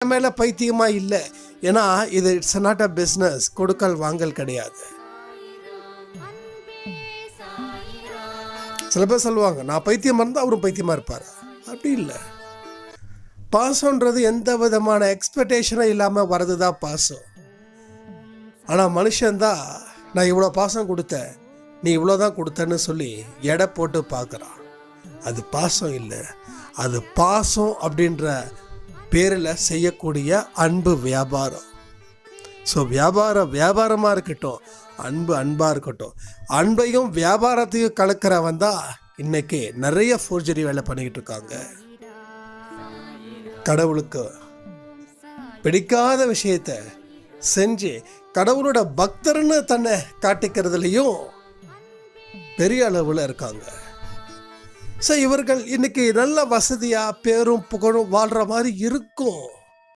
என் மேலே பைத்தியமாக இல்லை. ஏன்னா இது இட்ஸ் நாட் அ பிஸ்னஸ், கொடுக்கல் வாங்கல் கிடையாது. சில பேர் சொல்லுவாங்க நான் பைத்தியமாக இருந்தால் அவரும் பைத்தியமாக இருப்பார். அப்படி இல்லை. பாசம்ன்றது எந்த விதமான எக்ஸ்பெக்டேஷனும் இல்லாமல் வர்றது தான் பாசம். ஆனால் மனுஷன்தான் நான் இவ்வளோ பாசம் கொடுத்தேன், நீ இவ்வளோ தான் கொடுத்தேன்னு சொல்லி எடை போட்டு பார்க்குறான். அது பாசம் இல்லை, அது பாசம் அப்படின்ற பேரில் செய்யக்கூடிய அன்பு வியாபாரம். ஸோ வியாபாரமாக இருக்கட்டும், அன்பு அன்பாக இருக்கட்டும். அன்பையும் வியாபாரத்தையும் கலக்கிறவன் தான் இன்னைக்கு நிறைய ஃபோர்ஜரி வேலை பண்ணிக்கிட்டு இருக்காங்க. கடவுளுக்கு பிடிக்காத விஷயத்த செஞ்சு கடவுளோட பக்தர்னு தன்னை காட்டிக்கிறதுலையும் பெரிய அளவில் இருக்காங்க. ஸோ இவர்கள் இன்னைக்கு நல்ல வசதியாக பேரும் புகழும் வாழ்கிற மாதிரி இருக்கும்.